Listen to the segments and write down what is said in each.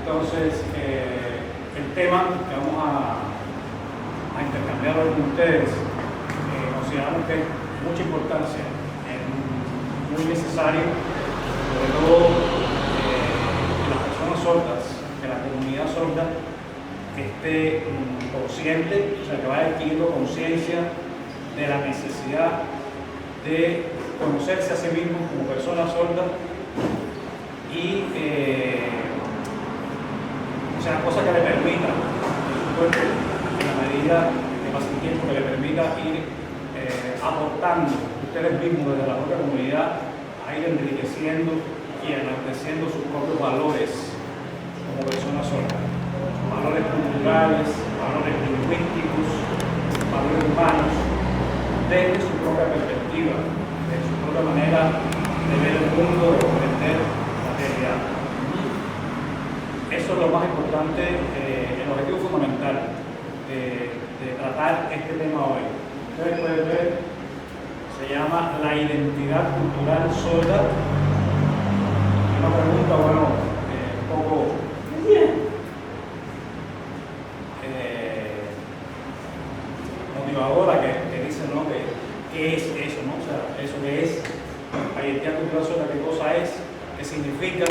Entonces, el tema que vamos a intercambiar hoy con ustedes, consideramos que es de mucha importancia, es muy necesario, sobre todo que las personas sordas, que la comunidad sorda esté consciente, o sea, que vaya adquiriendo conciencia de la necesidad de conocerse a sí mismo como persona sorda y o sea, cosa que le permita, por supuesto, en la medida que pase el tiempo, que le permita ir aportando ustedes mismos desde la propia comunidad a ir enriqueciendo y enalteciendo sus propios valores como personas sordas, valores culturales, valores lingüísticos, valores humanos, desde su propia perspectiva, desde su propia manera de ver el mundo, de comprender la realidad. Eso es lo más importante, el objetivo fundamental de tratar este tema hoy. Ustedes pueden ver, se llama la identidad cultural sorda. Una pregunta, bueno, un poco motivadora que dice, ¿no? ¿Qué es eso, no? O sea, eso que es la identidad cultural sorda, qué cosa es, qué significa.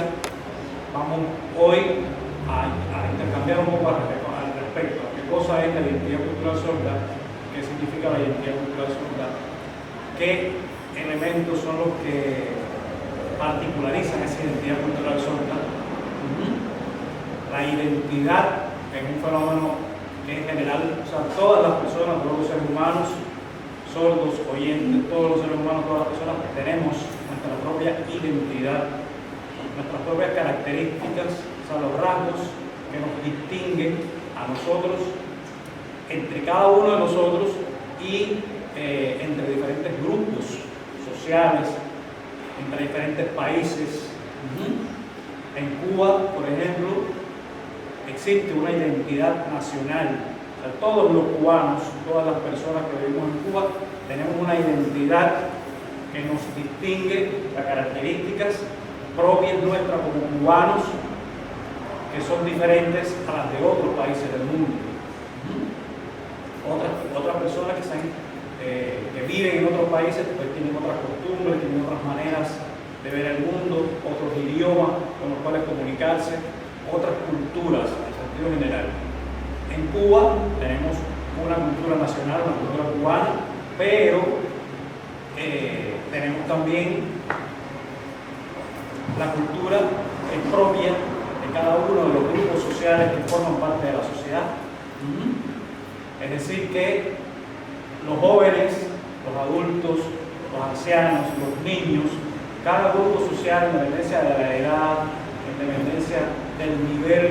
Vamos hoy a intercambiar un poco al respecto a qué cosa es la identidad cultural sorda, qué significa la identidad cultural sorda, qué elementos son los que particularizan esa identidad cultural sorda. La identidad es un fenómeno que en general, o sea, todas las personas, todos los seres humanos, sordos, oyentes, todos los seres humanos, todas las personas tenemos nuestra propia identidad, nuestras propias características, o sea, los rasgos que nos distinguen a nosotros, entre cada uno de nosotros y entre diferentes grupos sociales, entre diferentes países. En Cuba, por ejemplo, existe una identidad nacional. O sea, todos los cubanos, todas las personas que vivimos en Cuba, tenemos una identidad que nos distingue, las características propias nuestras como cubanos, que son diferentes a las de otros países del mundo. Otras personas que viven en otros países pues tienen otras costumbres, tienen otras maneras de ver el mundo, otros idiomas con los cuales comunicarse, otras culturas en sentido general. En Cuba tenemos una cultura nacional, una cultura cubana, pero tenemos también la cultura propia de cada uno de los grupos sociales que forman parte de la sociedad. Es decir, que los jóvenes, los adultos, los ancianos, los niños, cada grupo social, en dependencia de la edad, en dependencia del nivel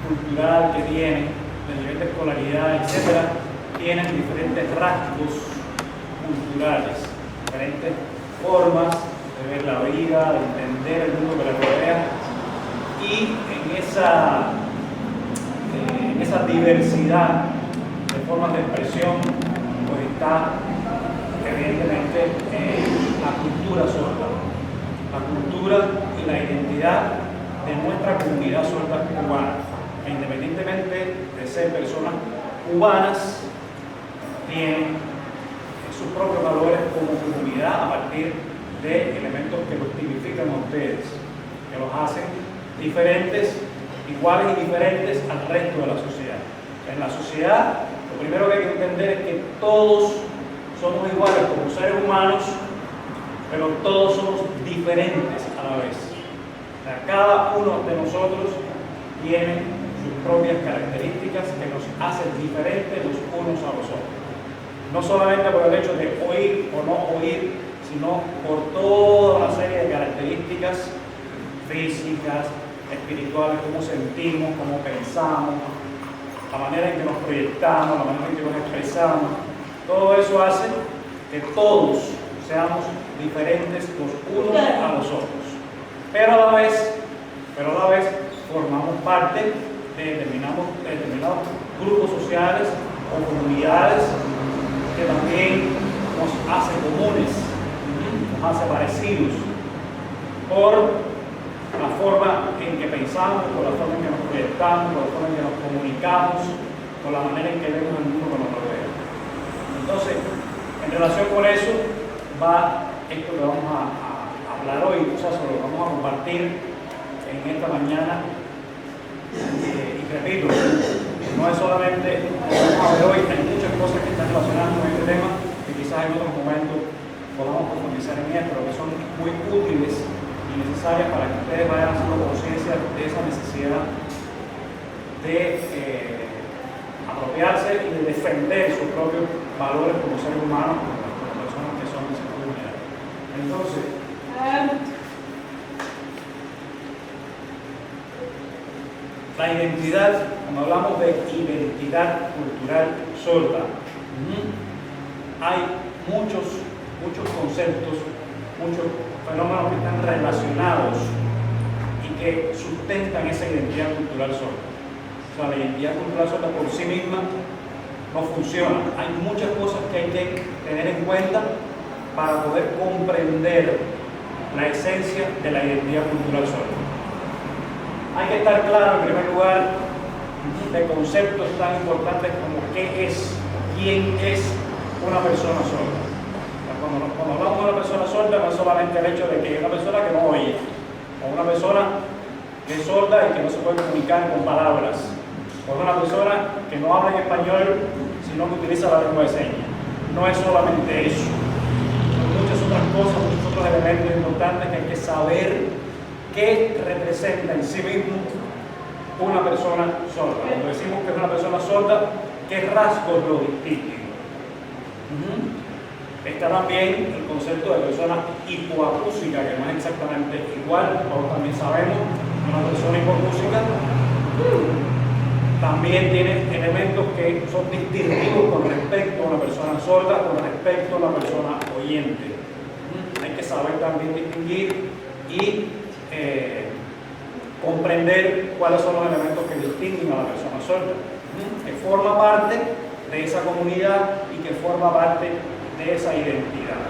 cultural que tiene, del nivel de escolaridad, etc., tienen diferentes rasgos culturales, diferentes formas de ver la vida, de entender el mundo que les rodea, y en esa diversidad de formas de expresión pues está evidentemente la cultura sorda, la cultura y la identidad de nuestra comunidad sorda cubana, que independientemente de ser personas cubanas, tienen sus propios valores como comunidad a partir de elementos que los tipifican a ustedes, que los hacen diferentes, iguales y diferentes al resto de la sociedad. En la sociedad, lo primero que hay que entender es que todos somos iguales como seres humanos, pero todos somos diferentes a la vez. O sea, cada uno de nosotros tiene sus propias características que nos hacen diferentes los unos a los otros. No solamente por el hecho de oír o no oír, sino por toda una serie de características físicas, espirituales, cómo sentimos, cómo pensamos, la manera en que nos proyectamos, la manera en que nos expresamos. Todo eso hace que todos seamos diferentes los unos a los otros. Pero a la vez formamos parte de determinados grupos sociales o comunidades que también nos hace comunes, nos hace parecidos por la forma en que pensamos, por la forma en que nos proyectamos, con la forma en que nos comunicamos, con la manera en que vemos el mundo que nos rodea. Entonces, en relación con eso, va esto que vamos a hablar hoy, o sea, sobre lo que vamos a compartir en esta mañana. Y repito, no es solamente lo que vamos a ver hoy, hay muchas cosas que están relacionadas con este tema, que quizás en otros momentos podamos profundizar en ellas, pero que son muy útiles y necesarias para que ustedes vayan haciendo conciencia de esa necesidad de apropiarse y de defender sus propios valores como seres humanos, como personas que son de esa comunidad. Entonces, la identidad, cuando hablamos de identidad cultural sorda, hay muchos conceptos, muchos fenómenos que están relacionados y que sustentan esa identidad cultural sorda. O sea, la identidad cultural sorda por sí misma no funciona. Hay muchas cosas que hay que tener en cuenta para poder comprender la esencia de la identidad cultural sorda. Hay que estar claro, en primer lugar, de conceptos tan importantes como qué es, quién es una persona sorda. Cuando hablamos de una persona sorda, no es solamente el hecho de que es una persona que no oye, o una persona que es sorda y que no se puede comunicar con palabras, o una persona que no habla en español, sino que utiliza la lengua de señas. No es solamente eso. Son muchas otras cosas, muchos otros elementos importantes que hay que saber qué representa en sí mismo una persona sorda. Cuando decimos que es una persona sorda, ¿qué rasgos lo distinguen? Está también el concepto de persona hipoacústica, que no es exactamente igual, todos también sabemos que una persona hipoacústica también tiene elementos que son distintivos con respecto a una persona sorda, con respecto a una persona oyente. Hay que saber también distinguir y comprender cuáles son los elementos que distinguen a la persona sorda, que forma parte de esa comunidad y que forma parte de esa identidad.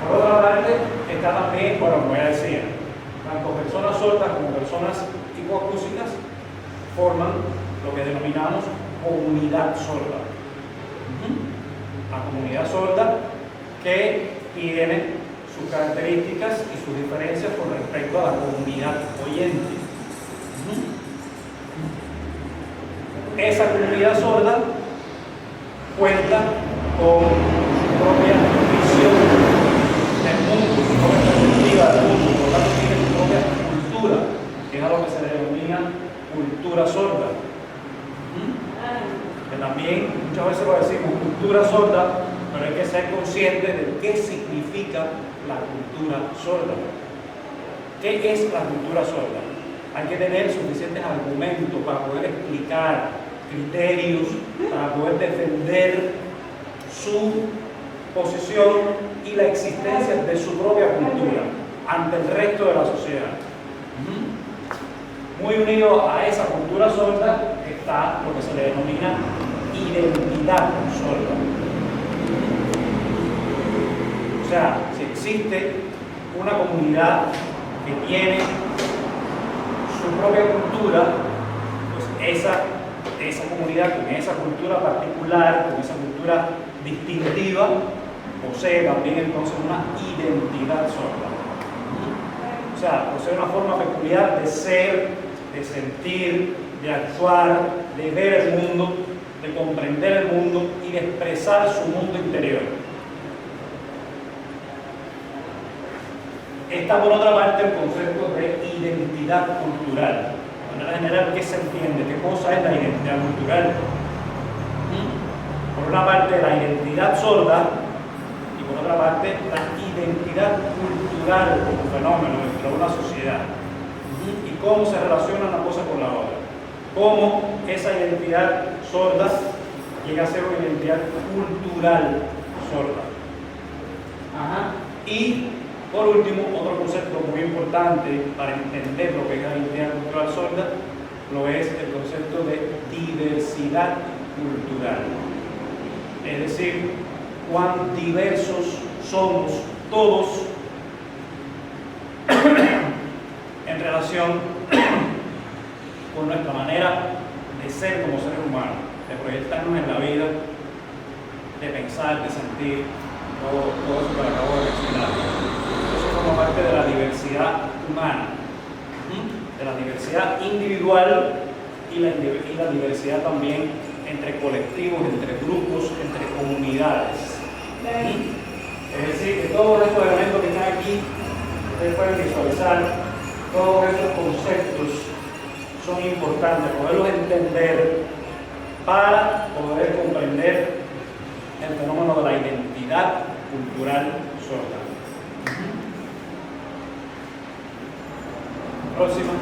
Por otra parte, está también, bueno, como ya decía, tanto personas sordas como personas hipoacúsicas forman lo que denominamos comunidad sorda. La comunidad sorda que tiene sus características y sus diferencias con respecto a la comunidad oyente. Esa comunidad sorda cuenta con su propia visión del mundo, su propia perspectiva del mundo, por lo tanto tiene su propia cultura, que es a lo que se le denomina cultura sorda. Que también muchas veces lo decimos cultura sorda, pero hay que ser consciente de qué significa la cultura sorda. ¿Qué es la cultura sorda? Hay que tener suficientes argumentos para poder explicar, criterios, para poder defender su posición y la existencia de su propia cultura ante el resto de la sociedad. Muy unido a esa cultura sorda está lo que se le denomina identidad sorda. O sea, si existe una comunidad que tiene su propia cultura, pues esa comunidad con esa cultura particular, con esa cultura distintiva, posee también entonces una identidad sorda. O sea, posee una forma peculiar de ser, de sentir, de actuar, de ver el mundo, de comprender el mundo y de expresar su mundo interior. Está por otra parte el concepto de identidad cultural. De manera general, ¿qué se entiende? ¿Qué cosa es la identidad cultural? Por una parte, la identidad sorda y por otra parte, la identidad cultural como fenómeno dentro de una sociedad. Y cómo se relaciona una cosa con la otra. Cómo esa identidad sorda llega a ser una identidad cultural sorda. Y por último, otro concepto muy importante para entender lo que es la identidad cultural sorda, lo es el concepto de diversidad cultural. Es decir, cuán diversos somos todos en relación con nuestra manera de ser como seres humanos, de proyectarnos en la vida, de pensar, de sentir, todo eso que acabo de mencionar. Eso forma parte de la diversidad humana, de la diversidad individual y la diversidad también entre colectivos, entre grupos, entre comunidades. Es decir, que todos estos elementos que están aquí, ustedes pueden visualizar, todos estos conceptos son importantes, poderlos entender para poder comprender el fenómeno de la identidad cultural sorda. Próxima.